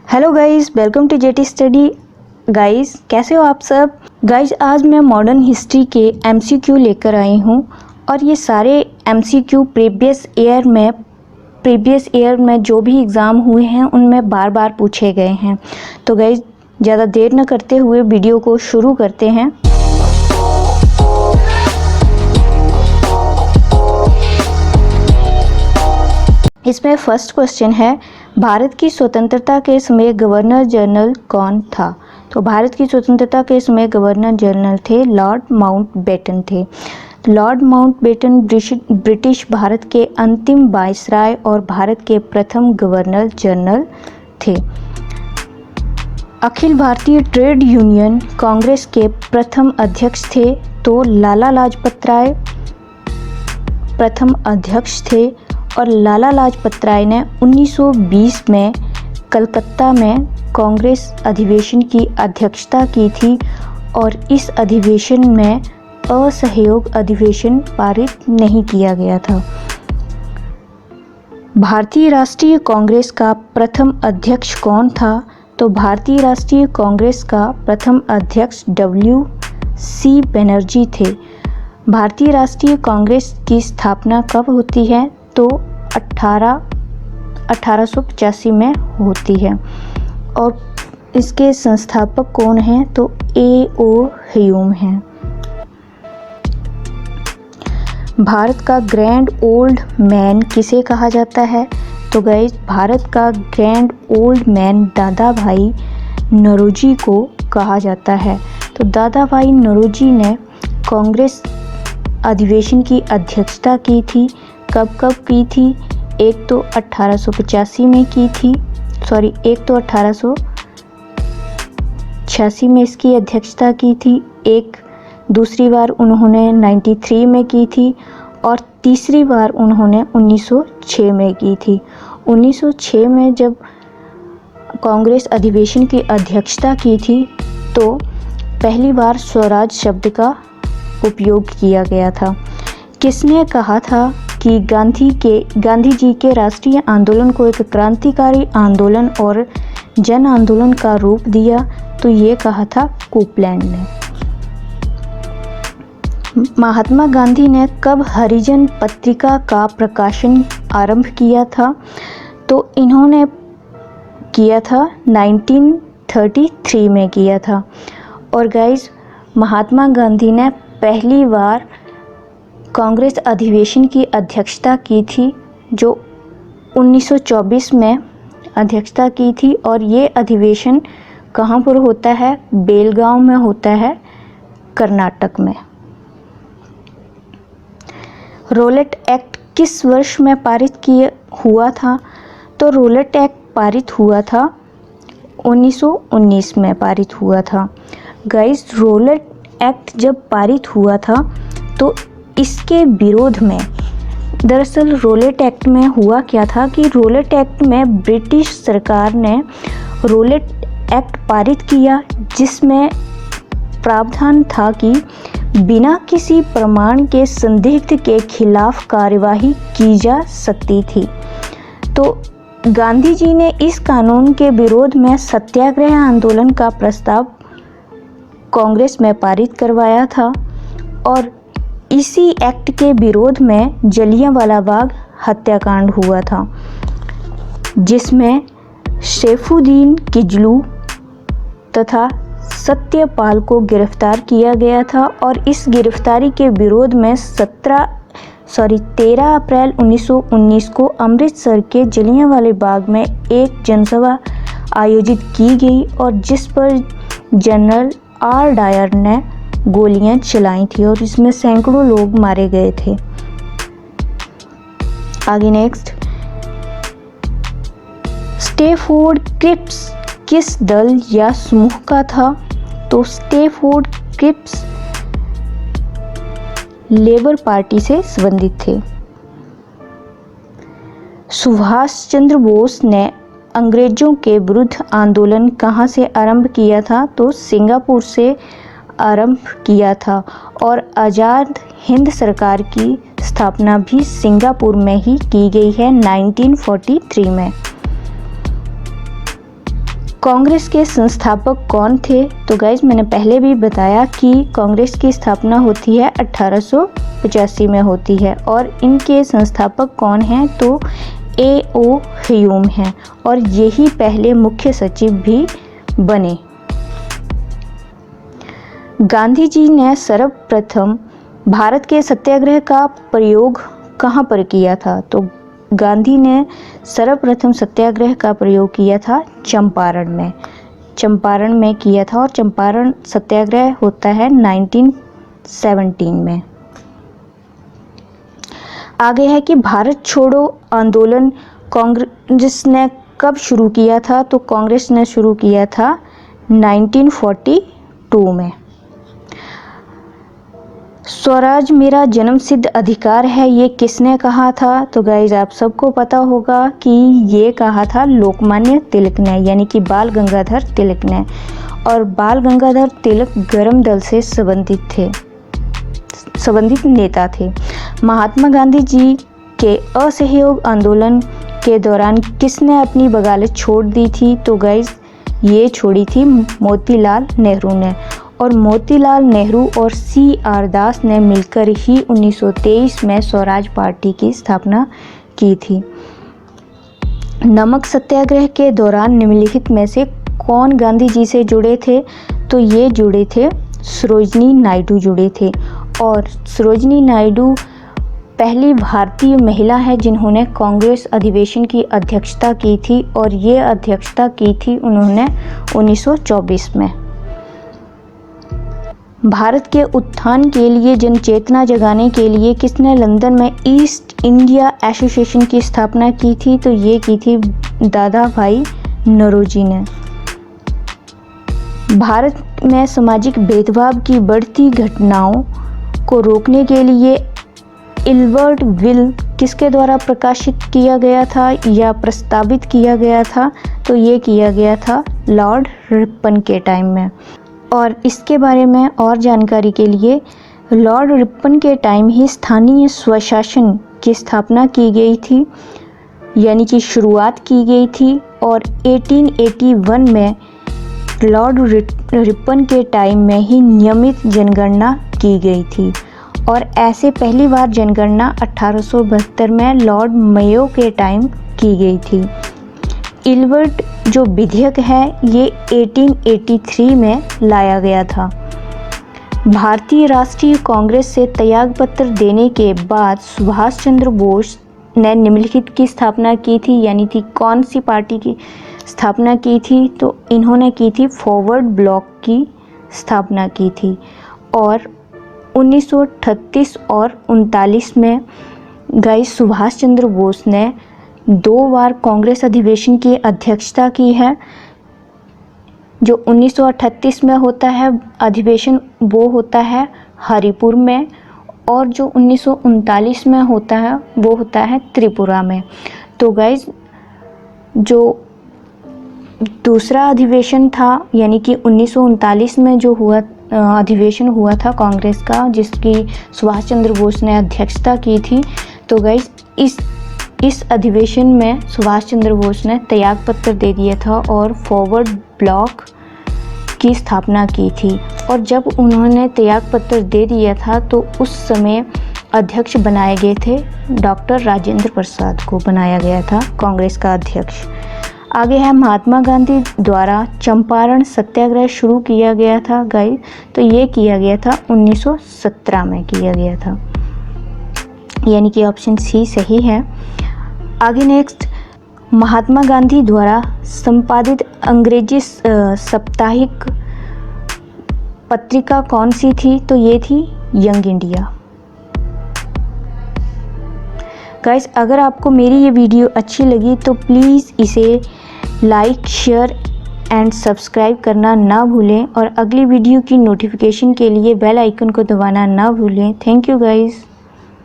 Hello guys, welcome to JT study. Guys कैसे हो आप सब। गाइस आज मैं मॉडर्न हिस्ट्री के एमसीक्यू लेकर आई हूँ और ये सारे एमसीक्यू प्रीवियस ईयर में जो भी एग्ज़ाम हुए हैं उनमें बार बार पूछे गए हैं। तो गाइस ज़्यादा देर न करते हुए वीडियो को शुरू करते हैं। इसमें फर्स्ट क्वेश्चन है, भारत की स्वतंत्रता के समय गवर्नर जनरल कौन था। तो भारत की स्वतंत्रता के समय गवर्नर जनरल थे लॉर्ड माउंटबेटन थे। लॉर्ड माउंटबेटन ब्रिटिश भारत के अंतिम वायसराय और भारत के प्रथम गवर्नर जनरल थे। अखिल भारतीय ट्रेड यूनियन कांग्रेस के प्रथम अध्यक्ष थे तो लाला लाजपत राय प्रथम अध्यक्ष थे और लाला लाजपत राय ने 1920 में कलकत्ता में कांग्रेस अधिवेशन की अध्यक्षता की थी और इस अधिवेशन में असहयोग अधिवेशन पारित नहीं किया गया था। भारतीय राष्ट्रीय कांग्रेस का प्रथम अध्यक्ष कौन था। तो भारतीय राष्ट्रीय कांग्रेस का प्रथम अध्यक्ष WC बनर्जी थे। भारतीय राष्ट्रीय कांग्रेस की स्थापना कब होती है। तो 1885 में होती है और इसके संस्थापक कौन हैं। तो A.O. ह्यूम हैं। भारत का ग्रैंड ओल्ड मैन किसे कहा जाता है। तो गाइस भारत का ग्रैंड ओल्ड मैन दादा भाई नौरोजी को कहा जाता है। तो दादा भाई नौरोजी ने कांग्रेस अधिवेशन की अध्यक्षता की थी। कब की थी। एक तो 1885 में की थी, एक तो 1886 में इसकी अध्यक्षता की थी, एक दूसरी बार उन्होंने 93 में की थी और तीसरी बार उन्होंने 1906 में की थी। 1906 में जब कांग्रेस अधिवेशन की अध्यक्षता की थी तो पहली बार स्वराज शब्द का उपयोग किया गया था। किसने कहा था कि गांधी जी के राष्ट्रीय आंदोलन को एक क्रांतिकारी आंदोलन और जन आंदोलन का रूप दिया। तो ये कहा था कोपलैंड ने। महात्मा गांधी ने कब हरिजन पत्रिका का प्रकाशन आरंभ किया था। तो इन्होंने किया था 1933 में किया था। और गाइस महात्मा गांधी ने पहली बार कांग्रेस अधिवेशन की अध्यक्षता की थी जो 1924 में अध्यक्षता की थी और ये अधिवेशन कहाँ पर होता है। बेलगांव में होता है, कर्नाटक में। रोलेट एक्ट किस वर्ष में पारित हुआ था। तो रोलेट एक्ट पारित हुआ था 1919 में पारित हुआ था। गाइस रोलेट एक्ट जब पारित हुआ था तो इसके विरोध में दरअसल रोलेट एक्ट में हुआ क्या था कि रोलेट एक्ट में ब्रिटिश सरकार ने रोलेट एक्ट पारित किया जिसमें प्रावधान था कि बिना किसी प्रमाण के संदिग्ध के खिलाफ कार्यवाही की जा सकती थी। तो गांधी जी ने इस कानून के विरोध में सत्याग्रह आंदोलन का प्रस्ताव कांग्रेस में पारित करवाया था और इसी एक्ट के विरोध में जलियांवाला बाग हत्याकांड हुआ था जिसमें सैफुद्दीन किचलू तथा सत्यपाल को गिरफ्तार किया गया था और इस गिरफ्तारी के विरोध में 13 अप्रैल 1919 को अमृतसर के जलियांवाले बाग में एक जनसभा आयोजित की गई और जिस पर जनरल R. डायर ने गोलियां चलाई थी और इसमें सैकड़ों लोग मारे गए थे। आगे नेक्स्ट, स्टैफोर्ड क्रिप्स किस दल या समूह का था। तो स्टैफोर्ड क्रिप्स लेबर पार्टी से संबंधित थे। सुभाष चंद्र बोस ने अंग्रेजों के विरुद्ध आंदोलन कहाँ से आरंभ किया था। तो सिंगापुर से आरंभ किया था और आज़ाद हिंद सरकार की स्थापना भी सिंगापुर में ही की गई है 1943 में। कांग्रेस के संस्थापक कौन थे? तो गाइज मैंने पहले भी बताया कि कांग्रेस की स्थापना होती है 1885 में होती है और इनके संस्थापक कौन हैं? तो A.O. ह्यूम हैं और यही पहले मुख्य सचिव भी बने। गांधी जी ने सर्वप्रथम भारत के सत्याग्रह का प्रयोग कहाँ पर किया था? तो गांधी ने सर्वप्रथम सत्याग्रह का प्रयोग किया था चंपारण में किया था और चंपारण सत्याग्रह होता है 1917 में। आगे है कि भारत छोड़ो आंदोलन कांग्रेस ने कब शुरू किया था? तो कांग्रेस ने शुरू किया था 1942 में। स्वराज मेरा जन्मसिद्ध अधिकार है, ये किसने कहा था? तो गाइज आप सबको पता होगा कि ये कहा था लोकमान्य तिलक ने, यानी कि बाल गंगाधर तिलक ने। और बाल गंगाधर तिलक गरम दल से संबंधित नेता थे। महात्मा गांधी जी के असहयोग आंदोलन के दौरान किसने अपनी बगावत छोड़ दी थी? तो गाइज ये छोड़ी थी मोतीलाल नेहरू ने और मोतीलाल नेहरू और C.R. दास ने मिलकर ही 1923 में स्वराज पार्टी की स्थापना की थी। नमक सत्याग्रह के दौरान निम्नलिखित में से कौन गांधी जी से जुड़े थे? तो ये जुड़े थे सरोजिनी नायडू जुड़े थे और सरोजिनी नायडू पहली भारतीय महिला है जिन्होंने कांग्रेस अधिवेशन की अध्यक्षता की थी और ये अध्यक्षता की थी उन्होंने 1924 में। भारत के उत्थान के लिए जनचेतना जगाने के लिए किसने लंदन में ईस्ट इंडिया एसोसिएशन की स्थापना की थी? तो ये की थी दादा भाई नौरोजी ने। भारत में सामाजिक भेदभाव की बढ़ती घटनाओं को रोकने के लिए इल्बर्ट विल किसके द्वारा प्रकाशित किया गया था या प्रस्तावित किया गया था? तो ये किया गया था लॉर्ड रिपन के टाइम में। और इसके बारे में और जानकारी के लिए लॉर्ड रिपन के टाइम ही स्थानीय स्वशासन की स्थापना की गई थी, यानी कि शुरुआत की गई थी और 1881 में लॉर्ड रिपन के टाइम में ही नियमित जनगणना की गई थी और ऐसे पहली बार जनगणना 1872 में लॉर्ड मेयो के टाइम की गई थी। इल्बर्ट जो विधेयक है ये 1883 में लाया गया था। भारतीय राष्ट्रीय कांग्रेस से त्यागपत्र देने के बाद सुभाष चंद्र बोस ने निम्नलिखित की स्थापना की थी, यानी कि कौन सी पार्टी की स्थापना की थी? तो इन्होंने की थी फॉरवर्ड ब्लॉक की स्थापना की थी और 1938 और 1939 में गाइस सुभाष चंद्र बोस ने 2 बार कांग्रेस अधिवेशन की अध्यक्षता की है। जो 1938 में होता है अधिवेशन वो होता है हरिपुर में और जो 1939 में होता है वो होता है त्रिपुरा में। तो गाइस जो दूसरा अधिवेशन था यानी कि 1939 में जो हुआ अधिवेशन हुआ था कांग्रेस का जिसकी सुभाष चंद्र बोस ने अध्यक्षता की थी, तो गाइस इस अधिवेशन में सुभाष चंद्र बोस ने त्यागपत्र दे दिया था और फॉरवर्ड ब्लॉक की स्थापना की थी। और जब उन्होंने त्यागपत्र दे दिया था तो उस समय अध्यक्ष बनाए गए थे डॉक्टर राजेंद्र प्रसाद को बनाया गया था कांग्रेस का अध्यक्ष। आगे है महात्मा गांधी द्वारा चंपारण सत्याग्रह शुरू किया गया था गाइस, तो ये किया गया था 1917 में किया गया था, यानी कि ऑप्शन सी सही है। आगे नेक्स्ट, महात्मा गांधी द्वारा संपादित अंग्रेजी साप्ताहिक पत्रिका कौन सी थी? तो ये थी यंग इंडिया। गाइस अगर आपको मेरी ये वीडियो अच्छी लगी तो प्लीज़ इसे लाइक शेयर एंड सब्सक्राइब करना ना भूलें और अगली वीडियो की नोटिफिकेशन के लिए बेल आइकन को दबाना ना भूलें। Thank you guys.